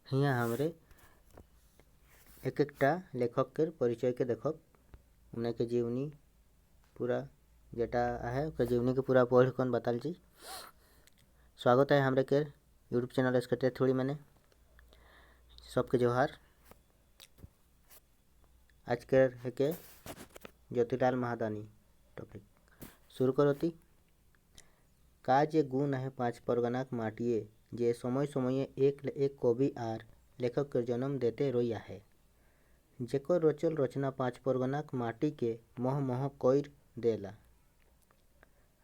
हिया हमरे एक एकटा लेखक के परिचय के देखब उन्हें के जीवनी पूरा जेटा है उसके जीवनी के पूरा पढ़ कौन बताल जी। स्वागत है हमरे के यूट्यूब चैनल इसके थोड़ी मैंने सबके जोहार। आज के है के ज्योतिलाल महादानी टॉपिक शुरू करती। का जे गुण है पाँच परगनाक माटिए जे समय समय एक कवि आर लेखक के जन्म देते रोया है जेकर रचल रचना पाँच परगनाक माटी के मोह मोह कोir देला।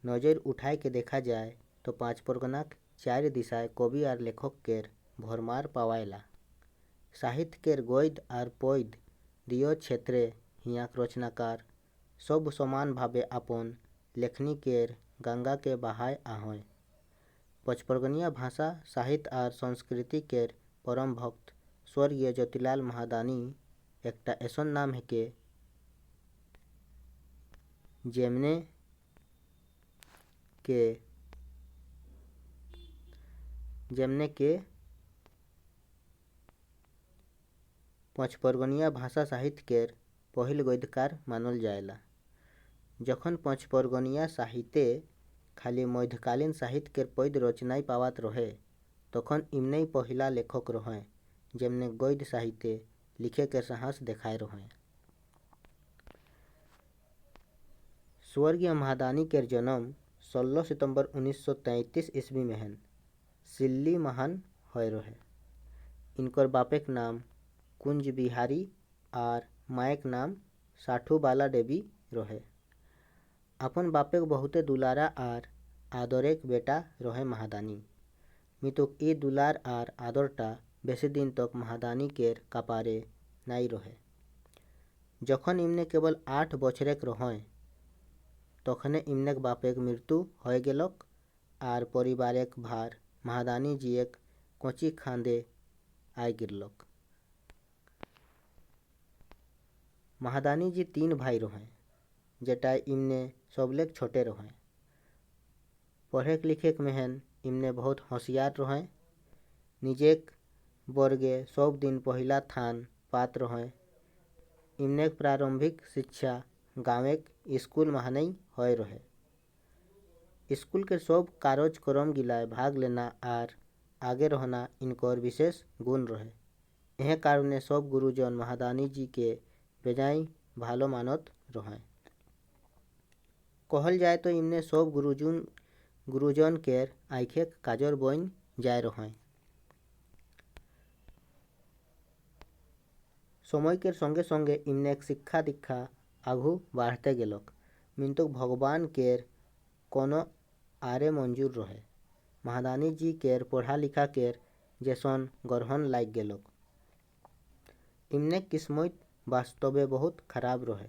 नजर उठाए के देखा जाए तो पाँच परगनाक चार दिशाएं कवि आर लेखक केर भरमार पावायला। साहित्य केर गोद आर पौध दियो क्षेत्रे हियाक रचनाकार सब समान भावे अपन लेखनी केर गंगा के बहाय ahoय। पचपरगनिया भाषा साहित्य आर संस्कृति केर परम भक्त स्वर्गीय ज्योतिलाल महादानी एकटा ऐसन नाम है के जेमने के पचपरगनिया भाषा साहित्य केर पहिल गद्यकार मानल जाएला। जखन पचपरगनिया साहित्य खाली मध्यकालीन साहित्य केर पद रचनाई पावत रहे तखन इमनई पहिला लेखक रहे जेमने गद्य साहित्य लिखे के साहस देखाए रहे। स्वर्गीय महादानी केर जन्म 16 सितंबर 1933 ईस्वी में हन सिल्ली महान होय रहे। इनकर बापेक नाम कुंज बिहारी आर मायक नाम साठू बाला देवी रहे। अपन बापेक बहुते दुलारा आर आदरेक बेटा रहे महादानी। मितुक ई दुलार आर आदरटा बेसी दिन तक महादानी केर कपारे नाई रहे। जखन इमने केवल 8 बछरेक रहे तखने इमनेक बापेक मृत्यु होय गेलक आर परिवारेक भार महादानी जीएक कोची खांदे आय गिरलक। महादानी जी 3 भाई रहे जेटा इमने सबलेक छोटे रहे। पढ़े लिखे में इमने बहुत होशियार रहे। निजेक वर्गे सब दिन पहिला थान पात रहे। इमने प्रारंभिक शिक्षा गाँवेक स्कूल महानई होय रहे। स्कूल के सब कार्यक्रम गिलाय भाग लेना आर आगे रहना इनकर विशेष गुण रहे। यह कारणे सब गुरुजन महादानी जी के बेजाई भालो मानत रहे। कहल जाए तो इमने सब गुरुजन केर आँखेक काजर बन जाए रहे। समय के संगे संगे इमनेक शिक्षा दीक्षा आगू बढ़ते गेलक। मिंतुक भगवान केर कोनो आरे मंजूर रहे। महादानी जी केर पढ़ा लिखा केर जैसन ग्रहण लाग गेलक। इमनेक किस्मत वास्तवे बहुत खराब रहे।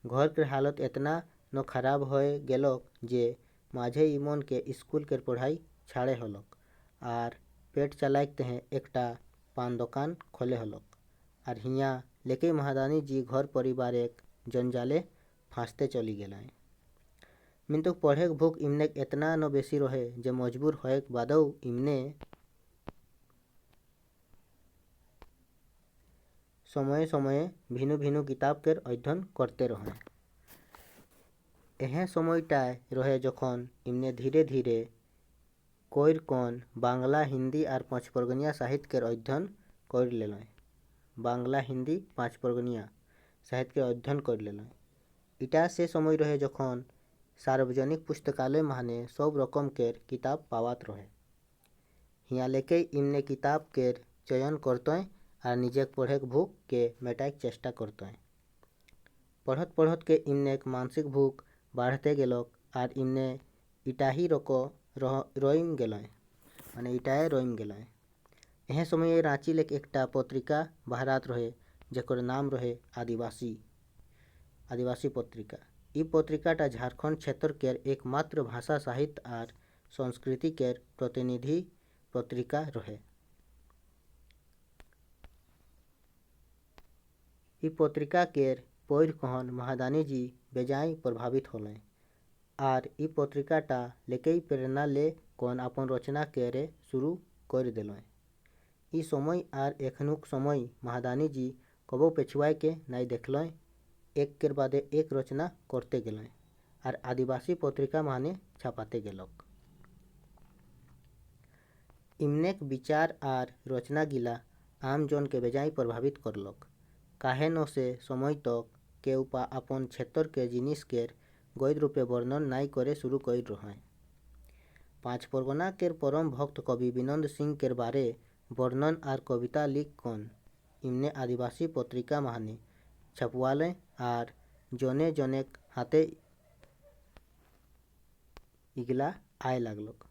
घर के हालत इतना न खराब होए गेलक जे माझे इमन के स्कूल के पढ़ाई छाड़े हलक आर पेट चलाइक तहे एकटा पान दुकान खोले हलक आर हिया लेके महादानी जी घर परिवार एक जंजाले फांसते चली गेलाय। मिंतुक पढ़े भूख इमनेक इतना न बेसी रहे जे मजबूर होए बादौ इमने समय समय भिनु भिनु किताब केर अध्ययन करते रहे। यह समयटाय रहे जखन इमने धीरे धीरे कोir कौन बांग्ला हिंदी आर पचपरगनिया साहित्य केर अध्ययन कर लेलय। बांग्ला हिंदी पाँचपरगनिया साहित्य के अध्ययन कर लेलय। इटा से समय रहे जखन सार्वजनिक पुस्तकालय माने सब रकम केर किताब पावत रहे। हिया लेके इमने किताब केर चयन करतय आर निजेक पढ़ेक भूख के मेटाइक चेष्टा करतय। पढ़त पढ़त के इमनेक मानसिक भूख बढ़ते गेलक आर इमने इटाही रोइम गेलय। यह समय रांची लेक एकटा पत्रिका बहरात रहे जेकर नाम रहे आदिवासी पत्रिका। ई पत्रिकाटा झारखंड क्षेत्र केर एकमात्र भाषा साहित्य आर संस्कृति केर प्रतिनिधि पत्रिका रहे। ई पत्रिका केर पढ़ कहन महादानी जी बेजाय प्रभावित होलय आर ई पत्रिकाटा लेके प्रेरणा ले कौन अपन रचना करे शुरू कर देलय। इ समय आर एखनुक समय महादानी जी कबो पेछुआए के नाई देखल, एक केर बादे एक रचना करते गेल आर आदिवासी पत्रिका माने छापाते गेलक। इमनेक विचार आर रचना गिला आम जन के बेजाय प्रभावित करलक। काहे न से समय तक केउ अपन क्षेत्र के जिनिस केर गैर रूपे वर्णन नाई करे शुरू कर रहे। पाँच परगना केर परम भक्त कवि विनोद सिंह केर बारे वर्णन आर कविता लिख कन इमने आदिवासी पत्रिका माने छपवाले आर जने जनेक हाथे इगला आय लागलक।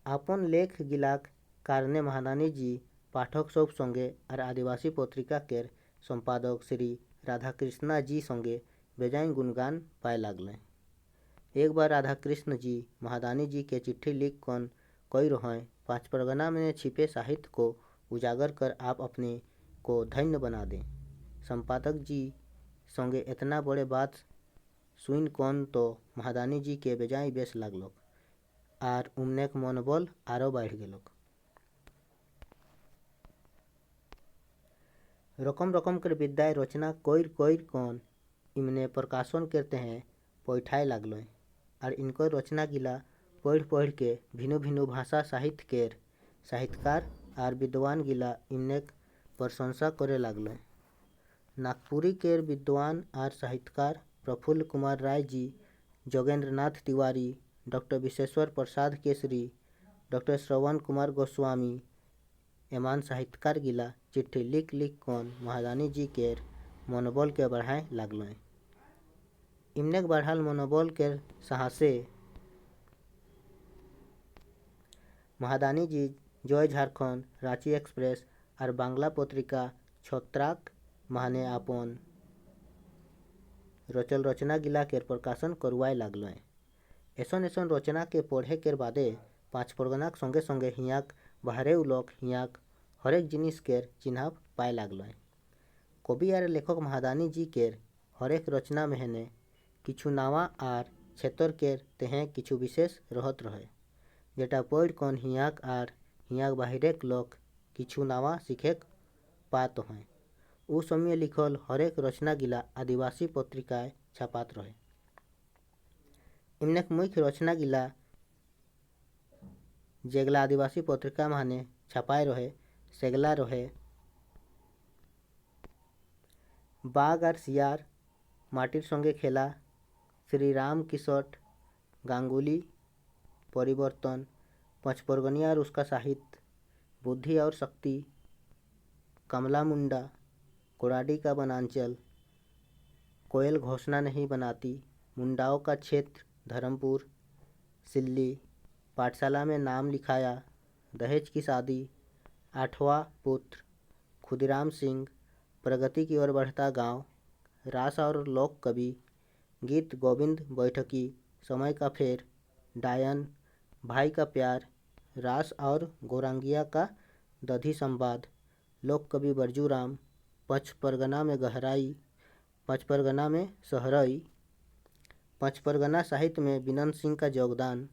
आपन लेख गिलाक कारणे महादानी जी पाठक सब संगे आर आदिवासी पत्रिका केर संपादक श्री राधाकृष्णा जी संगे बेजाय गुणगान पाए लागले। एक बार राधाकृष्ण जी महादानी जी के चिट्ठी लिख कन कई रहे, पाँच परगना में छिपे साहित्य को उजागर कर आप अपने को धन्य बना दें। संपादक जी संगे इतना बड़े बात सुन कन तो महादानी जी के बेजाय बेस लागलक आर उमनेक मनोबल आरो बढ़ गेलक। रकम रकम कर विद्याय रचना कोir कन इमने प्रकाशन करते हैं पैठाए लागल आर इनकर रचना गिला पढ़ के भिन्न भिन्न भाषा साहित्य केर साहित्यकार आर विद्वान गिला इमनेक प्रशंसा करे लागल। नागपुरी केर विद्वान आर साहित्यकार प्रफुल्ल कुमार राय जी, जोगेंद्र नाथ तिवारी, डॉक्टर विश्वेश्वर प्रसाद केसरी, डॉक्टर श्रवण कुमार गोस्वामी एमान साहित्यकार गिला चिट्ठी लिख कन महादानी जी केर मनोबल के बढ़ाए लागल। इमनेक बढ़ाल मनोबल केर साहसे महादानी जी जय झारखंड, रांची एक्सप्रेस आर बांग्ला पत्रिका छत्राक माने आपन रचल रचना गिला केर प्रकाशन करवाए लागल। ऐसन रचना के पढ़े केर बादे पाँच परगनाक संगे संगे हियाक बाहरेउ लोक हियाक हरेक जिनिस केर चिन्हाब पाए लागल। कवि आर लेखक महादानी जी केर हरेक रचना मेहने किछु नावा आर क्षेत्र केर तेहे किछु विशेष रहत रहे, जेटा पढ़ कन हियाक आर हियाक बाहरेक लोक किछु नावा सीखेक पात हैं। उ समय लिखल हरेक रचना गिला आदिवासी पत्रिकाए छापात रहे। इमनेक मुख्य रचना गिला जेगला आदिवासी पत्रिका माने छापाए रहे सेगला रहे बाघ आर सियार, माटिर संगे खेला, श्री राम किशोर गांगुली, परिवर्तन, पचपरगनिया और उसका साहित्य, बुद्धि और शक्ति, कमला मुंडा, कोराडी का वनांचल, कोयल घोषणा नहीं बनाती, मुंडाओं का क्षेत्र धर्मपुर, सिल्ली, पाठशाला में नाम लिखाया, दहेज की शादी, आठवां पुत्र, खुदीराम सिंह, प्रगति की ओर बढ़ता गांव, रास और लोक कवि, गीत गोविंद बैठकी, समय का फेर, डायन, भाई का प्यार, रास और गौरांगिया का दधी संवाद, लोक कवि बरजूराम, पचपरगना में गहराई, पचपरगना में सहरई, पचपरगना साहित्य में विनंद सिंह का योगदान,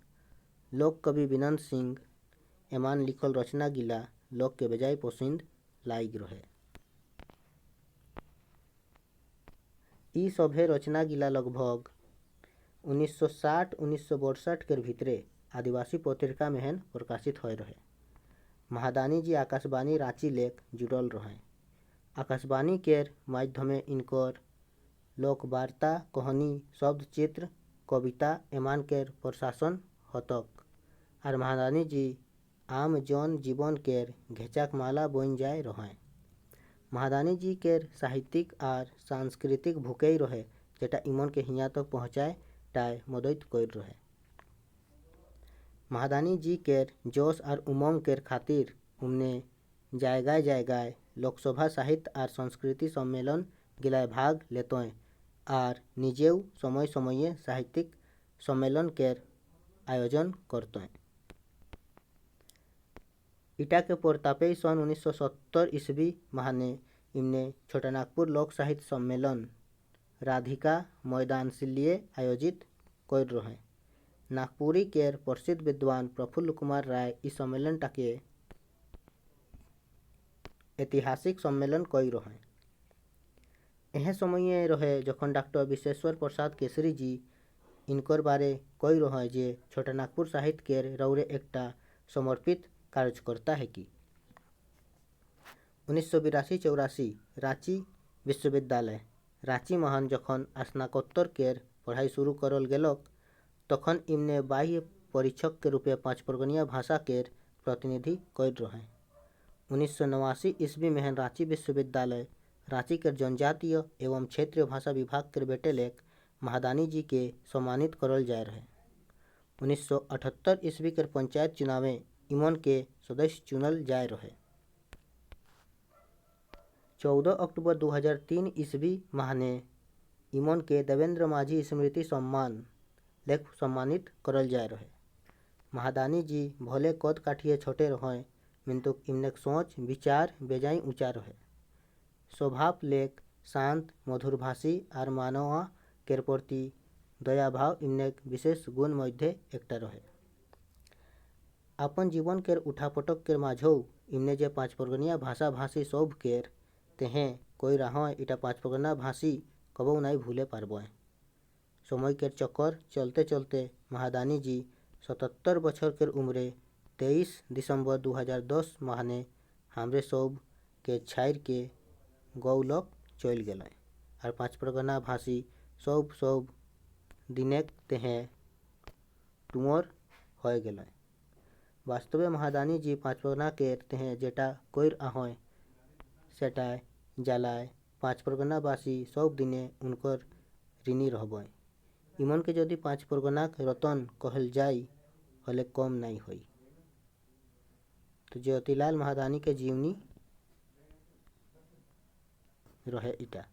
लोक कवि विनंद सिंह एमान लिखल रचना गिला लोक के बेजाय पसंद लाइग रहे। ई सभे रचना गिला लगभग 1960-1962 के भितरे आदिवासी पत्रिका मेहन प्रकाशित होय रहे। महादानी जी आकाशवाणी रांची लेक जुड़ल रहे। आकाशवाणी केर माध्यमे इनकर लोकवार्ता, कहानी, शब्द चित्र, कविता एमान केर प्रशासन हतक आर महादानी जी आम जन जीवन केर घेचाक माला बन जाय रहे। महादानी जी केर साहित्यिक आर सांस्कृतिक भूकई रहे जेटा इमन के हिया तक पहुँचाए टाए मदद कर रहे। महादानी जी केर जोश आर उमंग केर खातिर उमने जायगाय लोकसभा साहित्य आर संस्कृति सम्मेलन गिलाय भाग लेतों आर निजेउ समय समय साहित्यिक सम्मेलन केर आयोजन करतों। इटा के प्रतापे सन 1970 ईस्वी माहने इमने छोटानागपुर लोक साहित्य सम्मेलन राधिका मैदान सिल्लिए आयोजित कर रहे। नागपुरी केर प्रसिद्ध विद्वान प्रफुल्ल कुमार राय इस सम्मेलन टाके ऐतिहासिक सम्मेलन कई रहे। एह समय रहे जखन डॉक्टर विश्वेश्वर प्रसाद केसरी जी इनकर बारे कई रहे जे छोटानागपुर साहित्य केर रौरे एकटा समर्पित कार्यकर्ता है कि 1982-84 रांची विश्वविद्यालय रांची महान जखन स्नातकोत्तर केर पढ़ाई शुरू करल गेलक तखन इमने बाह्य परीक्षक के रूपे 5 परगनिया भाषा केर प्रतिनिधि कर रहे। 1989 ईस्वी में रांची विश्वविद्यालय रांची के जनजातीय एवं क्षेत्रीय भाषा विभाग के बेटे लेख महादानी जी के सम्मानित करल जाए रहे। 1978 ईस्वी के पंचायत चुनाव में इमन के सदस्य चुनल जाए रहे। 14 अक्टूबर 2003 ईस्वी माहने इमन के देवेंद्र माझी स्मृति सम्मान लेख सम्मानित करल जाए रहे। महादानी जी भले कद काठिए छोटे रहे किंतु इमने सोच विचार बेजाई ऊंचा रहे। स्वभाव लेख शांत मधुरभाषी और मानवा केर प्रति दया भाव इमने विशेष गुण मध्य एकटा रहे। अपन जीवन केर उठापटक केर माझौ इमने जे 5 परगनिया भाषा भाषी सब केर तेहे कोई रहा इटा 5 परगना भाषी कबो नहीं भूले पारबे। समय के चक्कर चलते चलते महादानी जी 77 बछर के उम्रे 23 दिसंबर 2010 माहने हमरे सब के छाड़ के गौलक चल गए और 5 परगना भाषी सब दिनेक तेहे टूमर हो गए। वास्तवे महादानी जी 5 परगना के तेहे जेटा कोई ahoy सेटा जलाय 5 परगना बासी सब दिने उनकर ऋणी रहबे। इमन के यदि 5 परगना रतन कहल जाय हले कम नहीं होई। तो ज्योतिलाल महादानी के जीवनी रहे इटा।